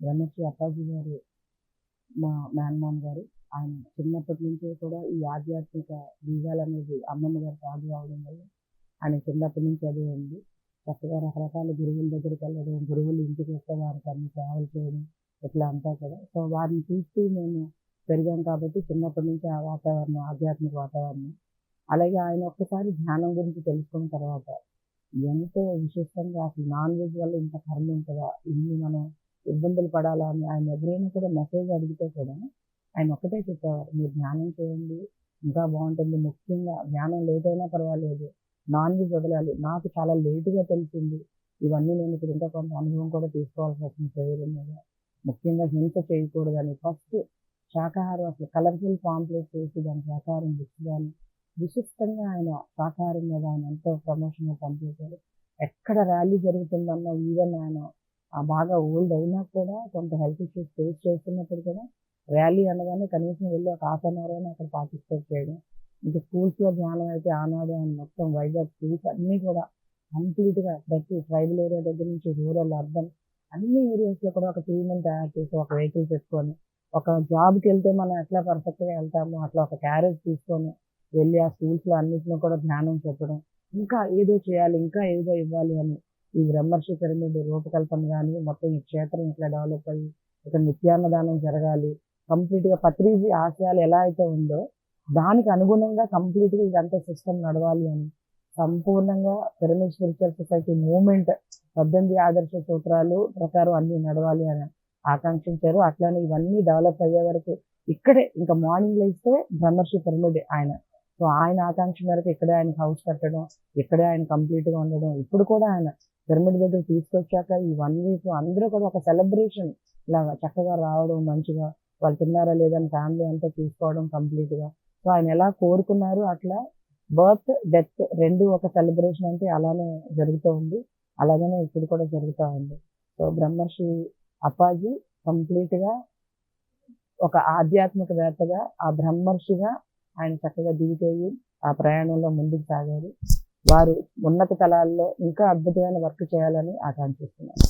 బ్రహ్మశ్రీ అప్పాజీ గారు మా మేనమామ గారు. ఆయన చిన్నప్పటి నుంచే కూడా ఈ ఆధ్యాత్మిక బీజాలనేది అమ్మమ్మ గారు సాగు అవడం వల్ల ఆయన చిన్నప్పటి నుంచి అదే ఉంది. చక్కగా రకరకాల గురువుల దగ్గరికి వెళ్ళడం, గురువులు ఇంటికి వస్తే వారికి అన్ని సేవలు చేయడం ఇట్లా అంతా కూడా. సో వారిని చూస్తూ మేము పెరిగాం కాబట్టి చిన్నప్పటి నుంచి ఆ వాతావరణం, ఆధ్యాత్మిక వాతావరణం. అలాగే ఆయన ఒక్కసారి ధ్యానం గురించి తెలుసుకున్న తర్వాత ఎంతో విశిష్టంగా అసలు నాన్ వెజ్ వల్ల ఇంత కర్మ ఉంటుందా, ఇన్ని మనం ఇబ్బందులు పడాలా అని ఆయన ఎవరైనా కూడా మెసేజ్ అడిగితే కూడా ఆయన ఒక్కటే చెప్పేవారు, మీరు ధ్యానం చేయండి ఇంకా బాగుంటుంది. ముఖ్యంగా ధ్యానం లేట్ అయినా పర్వాలేదు, నాన్ వెజ్ వదలాలి. నాకు చాలా లేటుగా తెలిసింది ఇవన్నీ. నేను ఇప్పుడు ఇంకా కొంత అనుభవం కూడా తీసుకోవాల్సి వస్తుంది శరీరం మీద. ముఖ్యంగా హింస చేయకూడదని ఫస్ట్ శాకాహారం అసలు కలర్ఫుల్ పాంప్లెట్స్ వేసి దాని శాకాహారం కానీ విశిష్టంగా ఆయన శాకాహారం మీద ఆయన ఎంతో ప్రమోషన్గా పనిచేశారు. ఎక్కడ ర్యాలీ జరుగుతుందన్న ఈవెన్ ఆయన బాగా ఓల్డ్ అయినా కూడా కొంత హెల్త్ ఇష్యూస్ ఫేస్ చేస్తున్నప్పుడు కూడా ర్యాలీ అనగానే కనీసం వెళ్ళి ఒక హాఫ్ అన్ అవర్ అయినా అక్కడ పార్టిసిపేట్ చేయడం. ఇంకా స్కూల్స్లో ధ్యానం అయితే ఆనాడు ఆయన మొత్తం వైజాగ్ స్కూల్స్ అన్నీ కూడా కంప్లీట్గా ప్రతి ట్రైబల్ ఏరియా దగ్గర నుంచి రూరల్ అర్బన్ అన్ని ఏరియాస్లో కూడా ఒక టీమ్ని తయారు చేసి ఒక వెహికల్ పెట్టుకొని ఒక జాబ్కి వెళ్తే మనం ఎట్లా పర్ఫెక్ట్గా వెళ్తామో అట్లా ఒక క్యారేజ్ తీసుకొని వెళ్ళి ఆ స్కూల్స్లో అన్నింటిలో కూడా ధ్యానం చెప్పడం, ఇంకా ఏదో చేయాలి, ఇంకా ఏదో ఇవ్వాలి అని ఈ బ్రహ్మర్షి పిరమిడ్ రూపకల్పన కానీ మొత్తం ఈ క్షేత్రం ఇట్లా డెవలప్ అయ్యి ఇక్కడ నిత్యాన్నదానం జరగాలి. కంప్లీట్గా పత్రిజీ ఆశయాలు ఎలా అయితే ఉందో దానికి అనుగుణంగా కంప్లీట్గా ఇదంతా సిస్టమ్ నడవాలి అని సంపూర్ణంగా పిరమిడ్ స్పిరిచువల్ సొసైటీ మూవ్మెంట్ 18 ఆదర్శ సూత్రాలు ప్రకారం అన్నీ నడవాలి అని ఆకాంక్షించారు. అట్లానే ఇవన్నీ డెవలప్ అయ్యే వరకు ఇక్కడే ఇంకా మార్నింగ్ లేస్తే బ్రహ్మర్షి పిరమిడ్ ఆయన. సో ఆయన ఆకాంక్ష మేరకు ఇక్కడే ఆయన హౌస్ కట్టడం, ఇక్కడే ఆయన కంప్లీట్గా ఉండడం. ఇప్పుడు కూడా ఆయన పిరమిడ్ దగ్గర తీసుకొచ్చాక ఈ 1 వీక్ అందరూ కూడా ఒక సెలబ్రేషన్ లాగా చక్కగా రావడం, మంచిగా వాళ్ళు తిన్నారా లేదని ఫ్యామిలీ అంతా చూసుకోవడం కంప్లీట్గా. సో ఆయన ఎలా కోరుకున్నారు అట్లా బర్త్ డెత్ రెండు ఒక సెలబ్రేషన్ అంటే అలానే జరుగుతూ ఉంది. అలాగనే ఇప్పుడు కూడా జరుగుతూ ఉంది. సో బ్రహ్మర్షి అప్పాజీ కంప్లీట్గా ఒక ఆధ్యాత్మికవేత్తగా, ఆ బ్రహ్మర్షిగా ఆయన చక్కగా దిగిపోయి ఆ ప్రయాణంలో ముందుకు సాగారు. వారు ఉన్నత తలాల్లో ఇంకా అద్భుతమైన వర్క్ చేయాలని ఆకాంక్షిస్తున్నారు.